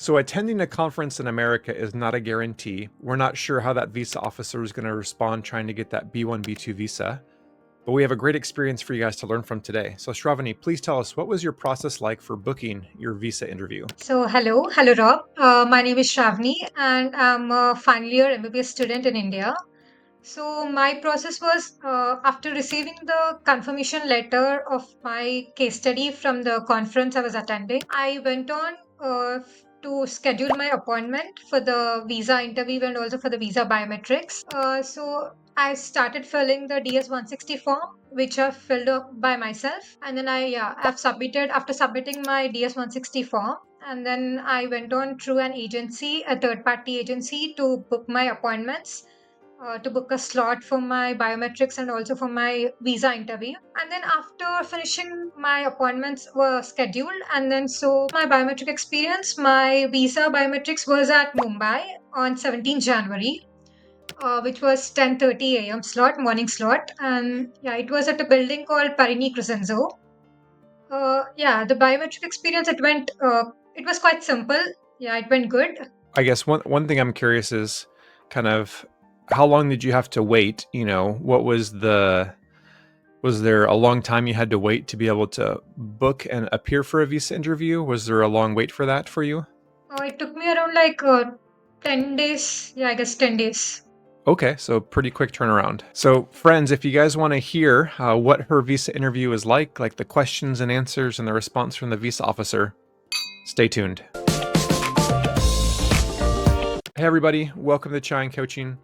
So attending a conference in America is not a guarantee. We're not sure how that visa officer is going to respond trying to get that B1, B2 visa, but we have a great experience for you guys to learn from today. So Shravani, please tell us, what was your process like for booking your visa interview? Hello, Rob. My name is Shravani, and I'm a final year MBBS student in India. So, my process was after receiving the confirmation letter of my case study from the conference I was attending, I went on to schedule my appointment for the visa interview and also for the visa biometrics. I started filling the DS-160 form, which I filled up by myself, and then I've submitted after submitting my DS-160 form, and then I went on through an agency, a third-party agency, to book my appointments, to book a slot for my biometrics and also for my visa interview. And then after finishing my appointments were scheduled, and then so my biometric experience, my visa biometrics was at Mumbai on 17th January, which was 10:30 a.m. slot, morning slot, and yeah, it was at a building called Parini Crescenzo. The biometric experience, it was quite simple. Yeah, it went good. I guess one thing I'm curious is kind of how long did you have to wait? What was there a long time you had to wait to be able to book and appear for a visa interview? Was there a long wait for that for you? It took me around 10 days. Yeah, I guess 10 days. Okay, so pretty quick turnaround. So, friends, if you guys want to hear what her visa interview is like the questions and answers and the response from the visa officer, stay tuned. Hey, everybody, welcome to Chai and Coaching.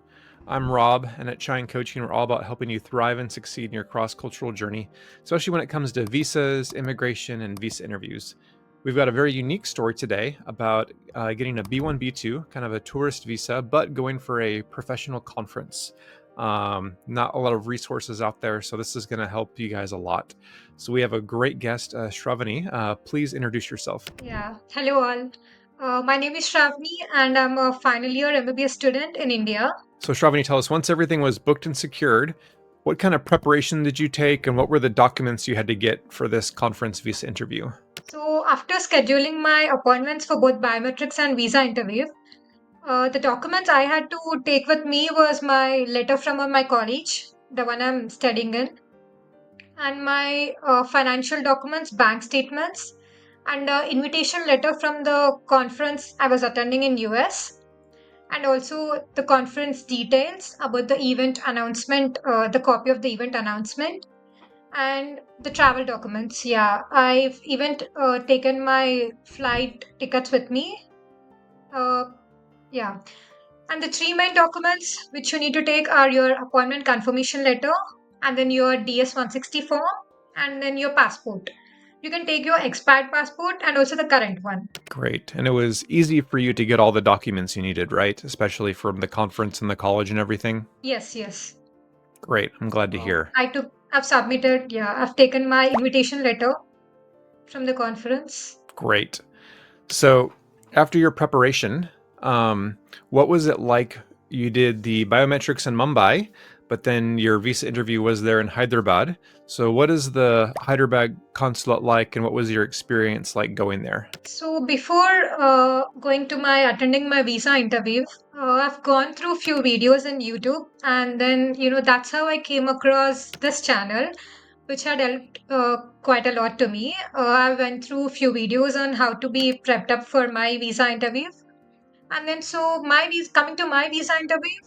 I'm Rob, and at Chai and Coaching, we're all about helping you thrive and succeed in your cross-cultural journey, especially when it comes to visas, immigration, and visa interviews. We've got a very unique story today about getting a B1, B2, kind of a tourist visa, but going for a professional conference. Not a lot of resources out there, so this is going to help you guys a lot. So we have a great guest, Shravani. Please introduce yourself. Yeah. Hello, all. My name is Shravani, and I'm a final year MBBS student in India. So Shravani, tell us, once everything was booked and secured, what kind of preparation did you take, and what were the documents you had to get for this conference visa interview? So, after scheduling my appointments for both biometrics and visa interview, the documents I had to take with me was my letter from my college, the one I'm studying in, and my financial documents, bank statements, and invitation letter from the conference I was attending in US, and also the conference details about the event announcement, the copy of the event announcement, and the travel documents. Yeah, I've even taken my flight tickets with me. Uh, yeah, and the three main documents which you need to take are your appointment confirmation letter, and then your DS-160 form, and then your passport. You can take your expired passport and also the current one. Great. And it was easy for you to get all the documents you needed, right? Especially from the conference and the college and everything? Yes, yes. Great. I'm glad to hear. I've taken my invitation letter from the conference. Great. So, after your preparation, what was it like? You did the biometrics in Mumbai, but then your visa interview was there in Hyderabad. So, what is the Hyderabad consulate like, and what was your experience like going there? So before going to my attending my visa interview, I've gone through few videos in YouTube, and then that's how I came across this channel, which had helped quite a lot to me. I went through few videos on how to be prepped up for my visa interview, and then so my visa coming to my visa interview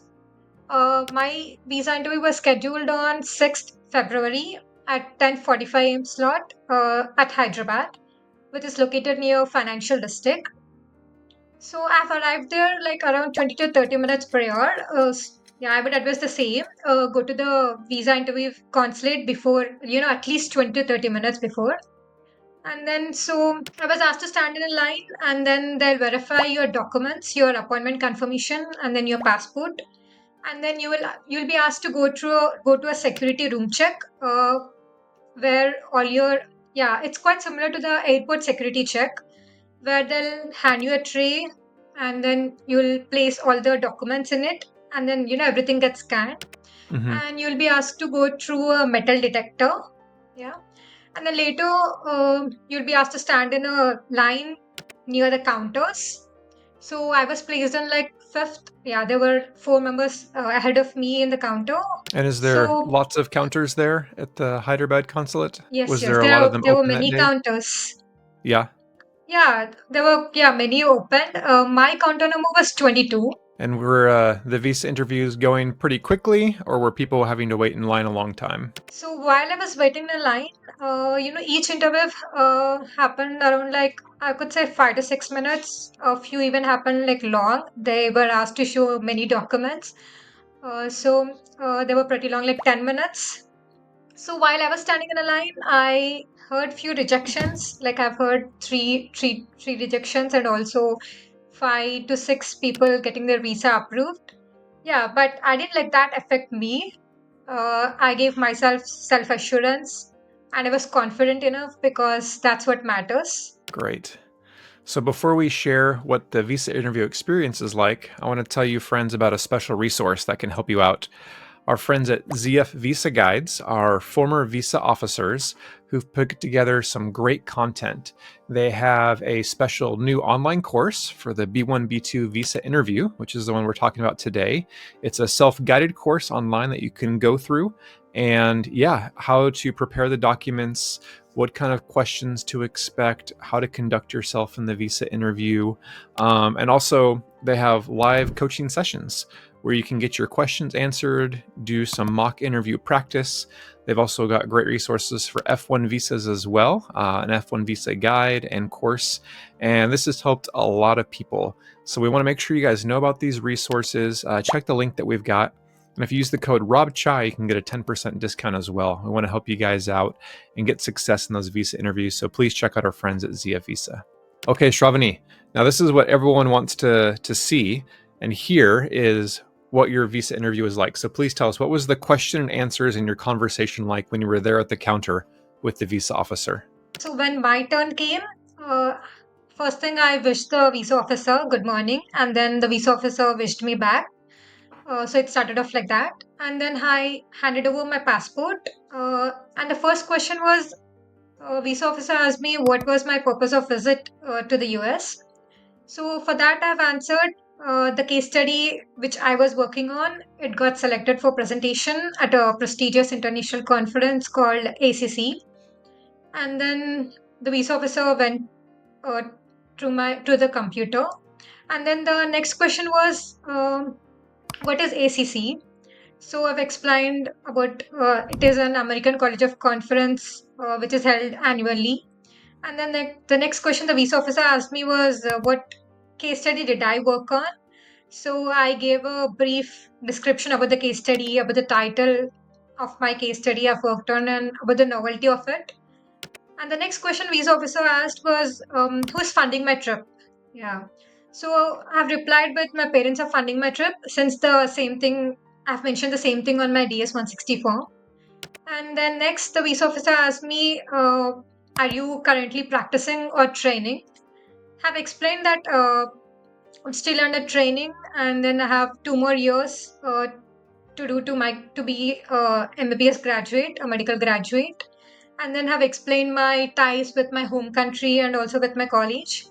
was scheduled on 6th February at 10:45 a.m. slot at Hyderabad, which is located near Financial District. So I've arrived there like around 20 to 30 minutes prior. Yeah, I would advise the same. Go to the visa interview consulate before, at least 20 to 30 minutes before. And then so I was asked to stand in a line, and then they'll verify your documents, your appointment confirmation, and then your passport. And then you'll be asked to go to a security room check, where all your yeah, it's quite similar to the airport security check, where they'll hand you a tray, and then you'll place all the documents in it, and then everything gets scanned, Mm-hmm. and you'll be asked to go through a metal detector. Yeah, and then later you'll be asked to stand in a line near the counters, So I was placed on like fifth. Yeah, there were four members ahead of me in the counter. And is there So lots of counters there at the Hyderabad consulate? yes, Was yes, there a lot of them there were open that many day? counters. Yeah. Yeah, there were many open. My counter number was 22. And were the visa interviews going pretty quickly, or were people having to wait in line a long time? So while I was waiting in line, each interview happened around like I could say 5 to 6 minutes. A few even happened like long. They were asked to show many documents. They were pretty long, like 10 minutes. So while I was standing in a line, I heard few rejections. Like I've heard three rejections, and also 5 to 6 people getting their visa approved. Yeah, but I didn't let that affect me. I gave myself self assurance, and I was confident enough because that's what matters. Great. So before we share what the visa interview experience is like, I want to tell you, friends, about a special resource that can help you out. Our friends at ZF Visa Guides are former visa officers who've put together some great content. They have a special new online course for the B1, B2 visa interview, which is the one we're talking about today. It's a self-guided course online that you can go through, and how to prepare the documents, what kind of questions to expect, how to conduct yourself in the visa interview. And also, they have live coaching sessions where you can get your questions answered, do some mock interview practice. They've also got great resources for F1 visas as well, an F1 visa guide and course. And this has helped a lot of people. So we want to make sure you guys know about these resources. Check the link that we've got. And if you use the code ROBCHAI, you can get a 10% discount as well. We want to help you guys out and get success in those visa interviews. So please check out our friends at ZF Visa. Okay, Shravani. Now this is what everyone wants to see. And here is what your visa interview was like. So please tell us, what was the question and answers in your conversation like when you were there at the counter with the visa officer? So when my turn came, uh, first thing I wished the visa officer good morning, and then the visa officer wished me back. So it started off like that, and then I handed over my passport. And the first question was, visa officer asked me what was my purpose of visit to the US. So for that, I've answered the case study which I was working on. It got selected for presentation at a prestigious international conference called ACC. And then the visa officer went uh, to the computer. And then the next question was, what is ACC? So I've explained about it is an American College of Conference which is held annually. And then the next question the visa officer asked me was, what case study did I work on? So I gave a brief description about the case study, about the title of my case study I've worked on, and about the novelty of it. And the next question visa officer asked was, who's funding my trip? Yeah. So I've replied with my parents are funding my trip, since the same thing I've mentioned the same thing on my DS 160 form. And then next the visa officer asked me, are you currently practicing or training? Have explained that I'm still under training, and then I have 2 more years to be MBBS graduate, a medical graduate, and then have explained my ties with my home country and also with my college.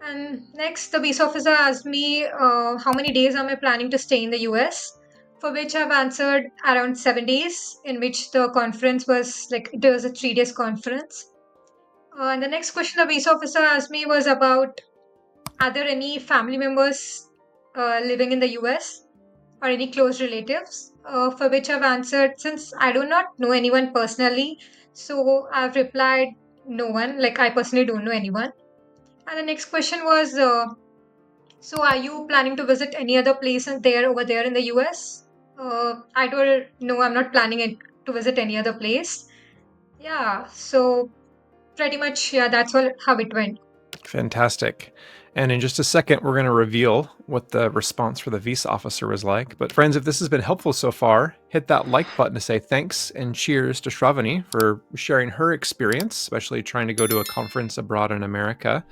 And next, the visa officer asked me how many days am I planning to stay in the US, for which I've answered around 7 days, in which the conference was like it was a 3 days conference. And the next question the visa officer asked me was about, are there any family members living in the US or any close relatives? For which I've answered, since I do not know anyone personally, so I've replied no one. Like I personally don't know anyone. And the next question was, so are you planning to visit any other place over there in the US? I don't know. I'm not planning to visit any other place. Yeah. So pretty much, yeah, that's all how it went. Fantastic. And in just a second, we're going to reveal what the response for the visa officer was like. But friends, if this has been helpful so far, hit that like button to say thanks and cheers to Shravani for sharing her experience, especially trying to go to a conference abroad in America.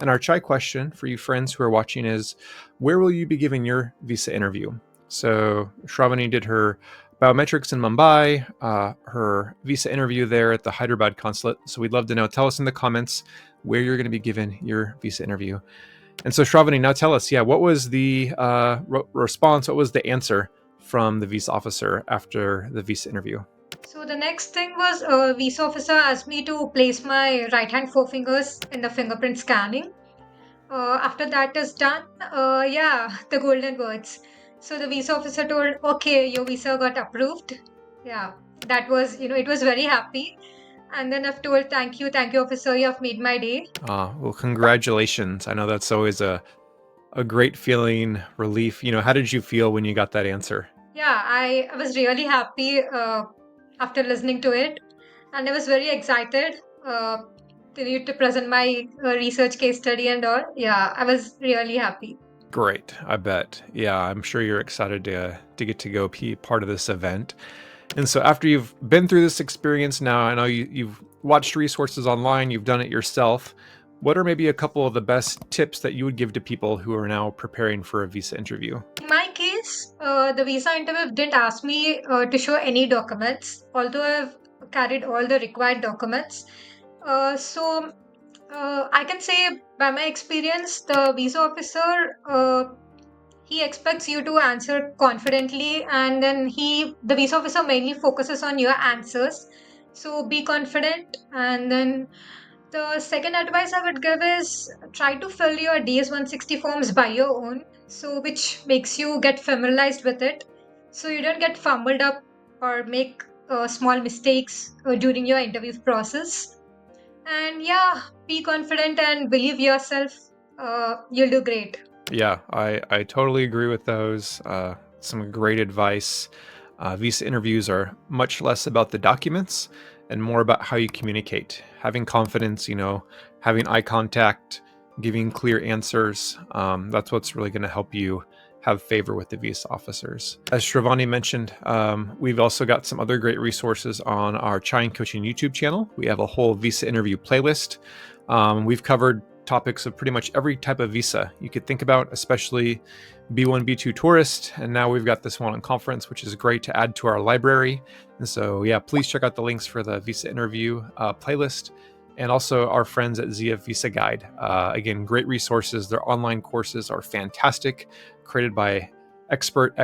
And our chai question for you friends who are watching is, where will you be giving your visa interview? So Shravani did her biometrics in Mumbai, her visa interview there at the Hyderabad consulate. So we'd love to know. Tell us in the comments where you're going to be given your visa interview. And so Shravani, now tell us, what was the response? What was the answer from the visa officer after the visa interview? So the next thing was visa officer asked me to place my right hand forefingers in the fingerprint scanning. After that is done, the golden words. So the visa officer told, okay, your visa got approved. Yeah, that was, it was very happy. And then I've told, thank you, officer, you have made my day. Well, congratulations. I know that's always a great feeling, relief. How did you feel when you got that answer? Yeah, I was really happy after listening to it. And I was very excited to present my research case study and all. Yeah, I was really happy. Great, I bet. Yeah, I'm sure you're excited to get to go be part of this event. And so after you've been through this experience now, I know you've watched resources online, you've done it yourself. What are maybe a couple of the best tips that you would give to people who are now preparing for a visa interview? In my case, the visa interview didn't ask me to show any documents, although I've carried all the required documents. I can say by my experience, the visa officer he expects you to answer confidently, and then the visa officer mainly focuses on your answers. So be confident, and then the second advice I would give is try to fill your DS 160 forms by your own, so which makes you get familiarized with it, so you don't get fumbled up or make small mistakes during your interview process. And yeah, be confident and believe yourself. You'll do great. Yeah, I totally agree with those. Some great advice. Visa interviews are much less about the documents and more about how you communicate. Having confidence, having eye contact, giving clear answers. That's what's really going to help you have favor with the visa officers. As Shravani mentioned, we've also got some other great resources on our Chai and Coaching YouTube channel. We have a whole visa interview playlist. We've covered topics of pretty much every type of visa you could think about, especially B1, B2 tourist. And now we've got this one on conference, which is great to add to our library. And so, please check out the links for the visa interview playlist and also our friends at ZF Visa Guide. Again, great resources. Their online courses are fantastic, created by expert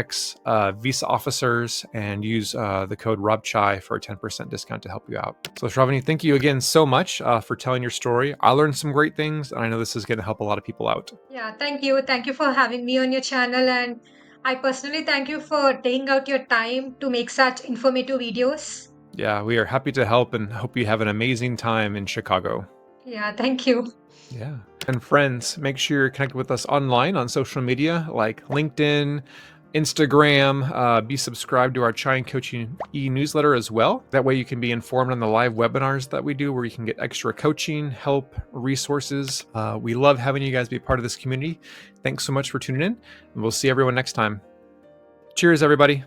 visa officers, and use the code RobChai for a 10% discount to help you out. So Shravani, thank you again so much for telling your story. I learned some great things, and I know this is going to help a lot of people out. Yeah, thank you. Thank you for having me on your channel, and I personally thank you for taking out your time to make such informative videos. Yeah, we are happy to help and hope you have an amazing time in Chicago. Yeah, thank you. Yeah. And friends, make sure you're connected with us online on social media like LinkedIn, Instagram. Be subscribed to our Chai and Coaching e-newsletter as well. That way you can be informed on the live webinars that we do where you can get extra coaching, help, resources. We love having you guys be part of this community. Thanks so much for tuning in, and we'll see everyone next time. Cheers, everybody.